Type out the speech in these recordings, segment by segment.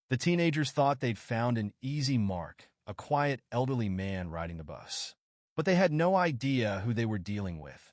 The teenagers thought they'd found an easy mark, a quiet elderly man riding the bus. But they had no idea who they were dealing with.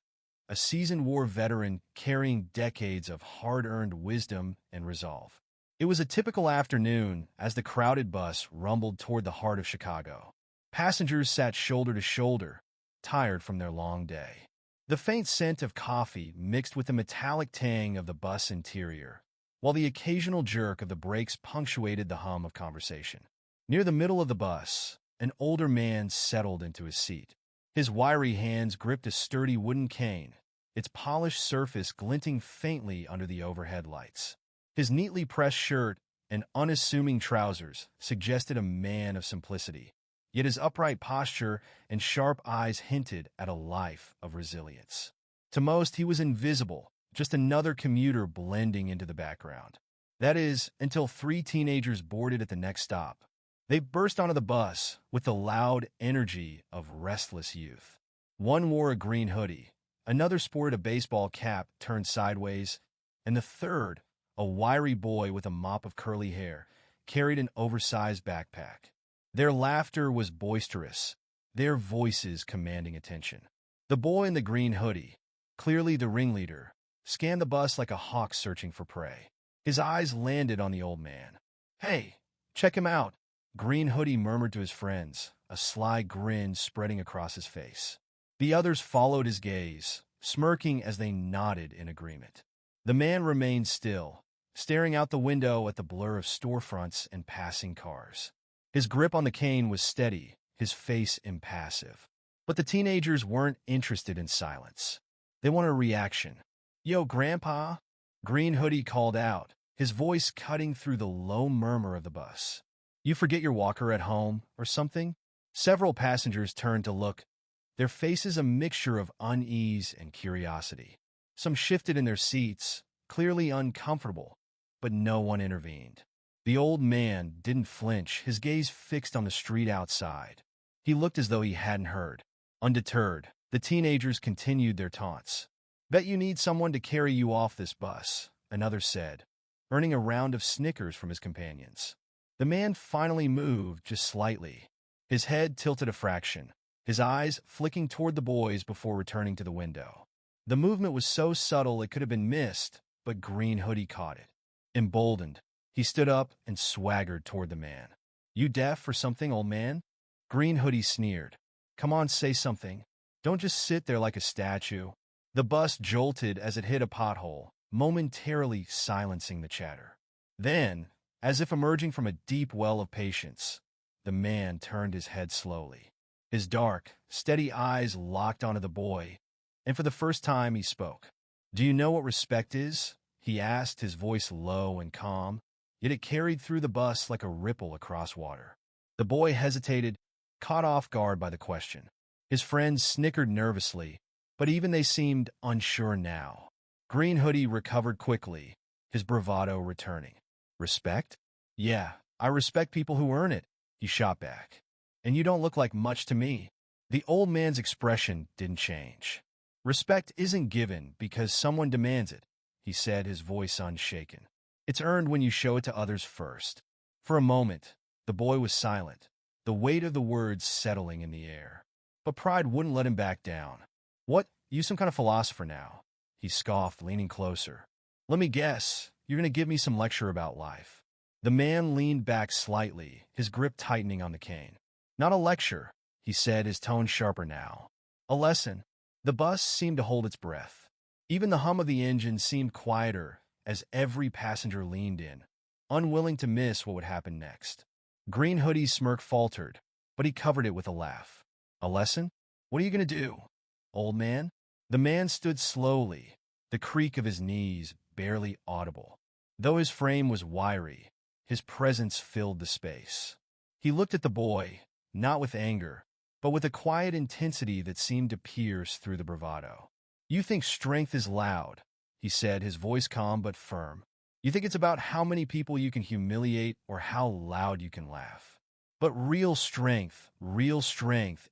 A seasoned war veteran carrying decades of hard-earned wisdom and resolve. It was a typical afternoon as the crowded bus rumbled toward the heart of Chicago. Passengers sat shoulder to shoulder, tired from their long day. The faint scent of coffee mixed with the metallic tang of the bus interior, while the occasional jerk of the brakes punctuated the hum of conversation. Near the middle of the bus, an older man settled into his seat. His wiry hands gripped a sturdy wooden cane, its polished surface glinting faintly under the overhead lights. His neatly pressed shirt and unassuming trousers suggested a man of simplicity, yet his upright posture and sharp eyes hinted at a life of resilience. To most, he was invisible, just another commuter blending into the background. That is, until three teenagers boarded at the next stop. They burst onto the bus with the loud energy of restless youth. One wore a green hoodie, another sported a baseball cap turned sideways, and the third, a wiry boy with a mop of curly hair, carried an oversized backpack. Their laughter was boisterous, their voices commanding attention. The boy in the green hoodie, clearly the ringleader, scanned the bus like a hawk searching for prey. His eyes landed on the old man. "Hey, check him out," Green Hoodie murmured to his friends, a sly grin spreading across his face. The others followed his gaze, smirking as they nodded in agreement. The man remained still, staring out the window at the blur of storefronts and passing cars. His grip on the cane was steady, his face impassive. But the teenagers weren't interested in silence. They wanted a reaction. "Yo, Grandpa," Green Hoodie called out, his voice cutting through the low murmur of the bus. "You forget your walker at home, or something?" Several passengers turned to look, their faces a mixture of unease and curiosity. Some shifted in their seats, clearly uncomfortable, but no one intervened. The old man didn't flinch, his gaze fixed on the street outside. He looked as though he hadn't heard. Undeterred, the teenagers continued their taunts. "Bet you need someone to carry you off this bus," another said, earning a round of snickers from his companions. The man finally moved just slightly, his head tilted a fraction, his eyes flicking toward the boys before returning to the window. The movement was so subtle it could have been missed, but Green Hoodie caught it. Emboldened, he stood up and swaggered toward the man. "You deaf or something, old man?" Green Hoodie sneered. "Come on, say something. Don't just sit there like a statue." The bus jolted as it hit a pothole, momentarily silencing the chatter. Then, as if emerging from a deep well of patience, the man turned his head slowly. His dark, steady eyes locked onto the boy, and for the first time he spoke. "Do you know what respect is?" he asked, his voice low and calm, yet it carried through the bus like a ripple across water. The boy hesitated, caught off guard by the question. His friends snickered nervously, but even they seemed unsure now. Green Hoodie recovered quickly, his bravado returning. "Respect? Yeah, I respect people who earn it," he shot back. "And you don't look like much to me." The old man's expression didn't change. "Respect isn't given because someone demands it," he said, his voice unshaken. "It's earned when you show it to others first." For a moment, the boy was silent, the weight of the words settling in the air. But pride wouldn't let him back down. "What, you some kind of philosopher now?" he scoffed, leaning closer. "Let me guess, you're going to give me some lecture about life." The man leaned back slightly, his grip tightening on the cane. "Not a lecture," he said, his tone sharper now. "A lesson." The bus seemed to hold its breath. Even the hum of the engine seemed quieter as every passenger leaned in, unwilling to miss what would happen next. Green Hoodie's smirk faltered, but he covered it with a laugh. "A lesson? What are you going to do, old man?" The man stood slowly, the creak of his knees barely audible. Though his frame was wiry, his presence filled the space. He looked at the boy, not with anger, but with a quiet intensity that seemed to pierce through the bravado. "You think strength is loud," he said, his voice calm but firm. "You think it's about how many people you can humiliate or how loud you can laugh. But real strength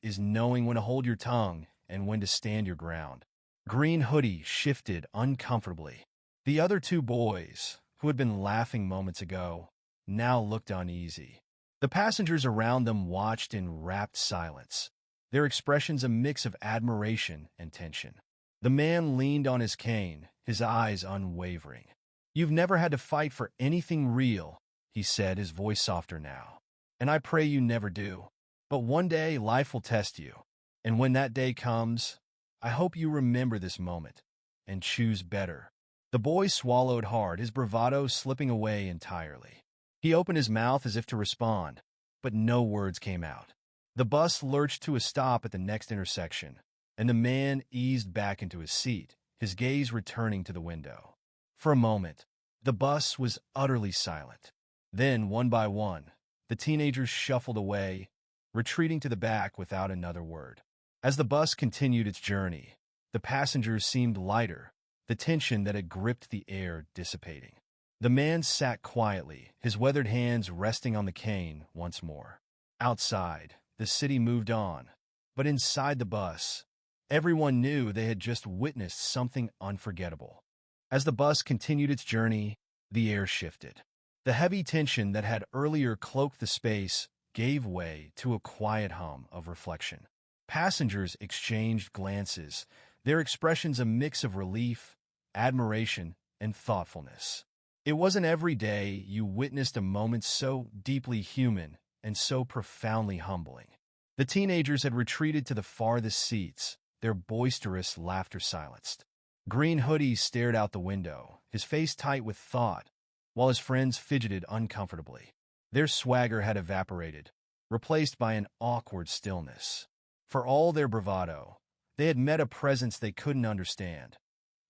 is knowing when to hold your tongue and when to stand your ground." Green Hoodie shifted uncomfortably. The other two boys, who had been laughing moments ago, now looked uneasy. The passengers around them watched in rapt silence, their expressions a mix of admiration and tension. The man leaned on his cane, his eyes unwavering. "You've never had to fight for anything real," he said, his voice softer now. "And I pray you never do. But one day life will test you. And when that day comes, I hope you remember this moment and choose better." The boy swallowed hard, his bravado slipping away entirely. He opened his mouth as if to respond, but no words came out. The bus lurched to a stop at the next intersection, and the man eased back into his seat, his gaze returning to the window. For a moment, the bus was utterly silent. Then, one by one, the teenagers shuffled away, retreating to the back without another word. As the bus continued its journey, the passengers seemed lighter, the tension that had gripped the air dissipating. The man sat quietly, his weathered hands resting on the cane once more. Outside, the city moved on, but inside the bus, everyone knew they had just witnessed something unforgettable. As the bus continued its journey, the air shifted. The heavy tension that had earlier cloaked the space gave way to a quiet hum of reflection. Passengers exchanged glances, their expressions a mix of relief, admiration, and thoughtfulness. It wasn't every day you witnessed a moment so deeply human and so profoundly humbling. The teenagers had retreated to the farthest seats, their boisterous laughter silenced. Green Hoodie stared out the window, his face tight with thought, while his friends fidgeted uncomfortably. Their swagger had evaporated, replaced by an awkward stillness. For all their bravado, they had met a presence they couldn't understand,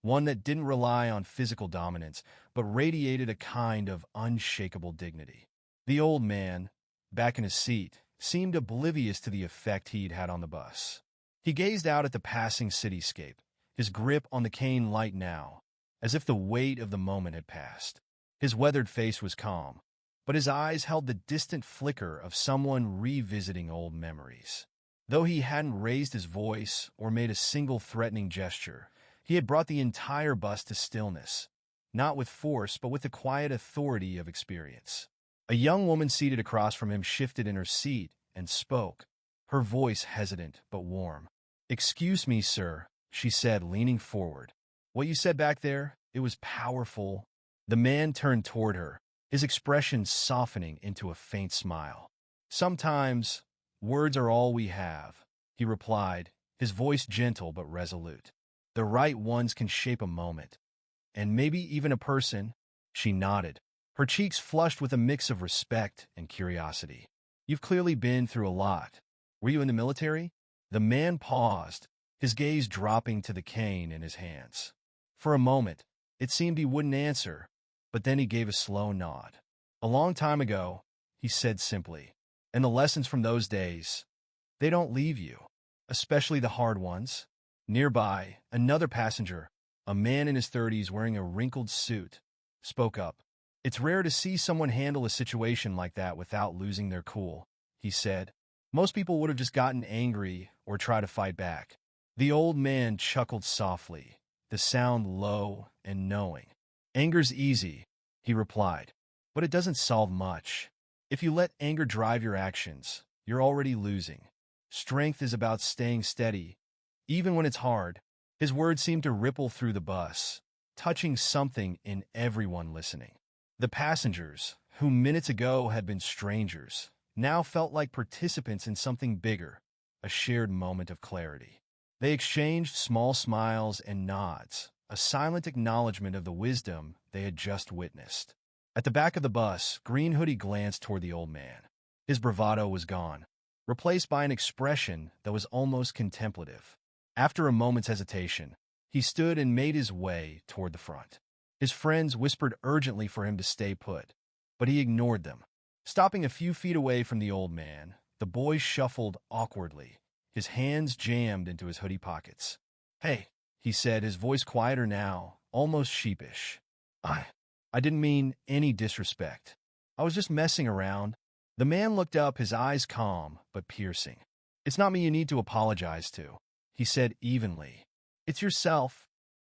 one that didn't rely on physical dominance, but radiated a kind of unshakable dignity. The old man, back in his seat, seemed oblivious to the effect he'd had on the bus. He gazed out at the passing cityscape, his grip on the cane light now, as if the weight of the moment had passed. His weathered face was calm, but his eyes held the distant flicker of someone revisiting old memories. Though he hadn't raised his voice or made a single threatening gesture, he had brought the entire bus to stillness, not with force, but with the quiet authority of experience. A young woman seated across from him shifted in her seat and spoke, her voice hesitant but warm. "Excuse me, sir," she said, leaning forward. "What you said back there, it was powerful." The man turned toward her, his expression softening into a faint smile. "Sometimes, words are all we have," he replied, his voice gentle but resolute. "The right ones can shape a moment, and maybe even a person." She nodded, her cheeks flushed with a mix of respect and curiosity. "You've clearly been through a lot. Were you in the military?" The man paused, his gaze dropping to the cane in his hands. For a moment, it seemed he wouldn't answer, but then he gave a slow nod. "A long time ago," he said simply, "and the lessons from those days, they don't leave you, especially the hard ones." Nearby, another passenger, a man in his 30s wearing a wrinkled suit, spoke up. "It's rare to see someone handle a situation like that without losing their cool," he said. "Most people would have just gotten angry or tried to fight back." The old man chuckled softly, the sound low and knowing. "Anger's easy," he replied, "but it doesn't solve much. If you let anger drive your actions, you're already losing. Strength is about staying steady, even when it's hard." His words seemed to ripple through the bus, touching something in everyone listening. The passengers, who minutes ago had been strangers, now felt like participants in something bigger, a shared moment of clarity. They exchanged small smiles and nods, a silent acknowledgement of the wisdom they had just witnessed. At the back of the bus, Green Hoodie glanced toward the old man. His bravado was gone, replaced by an expression that was almost contemplative. After a moment's hesitation, he stood and made his way toward the front. His friends whispered urgently for him to stay put, but he ignored them. Stopping a few feet away from the old man, the boy shuffled awkwardly, his hands jammed into his hoodie pockets. "Hey," he said, his voice quieter now, almost sheepish. I didn't mean any disrespect. I was just messing around." The man looked up, his eyes calm but piercing. "It's not me you need to apologize to," he said evenly. "It's yourself.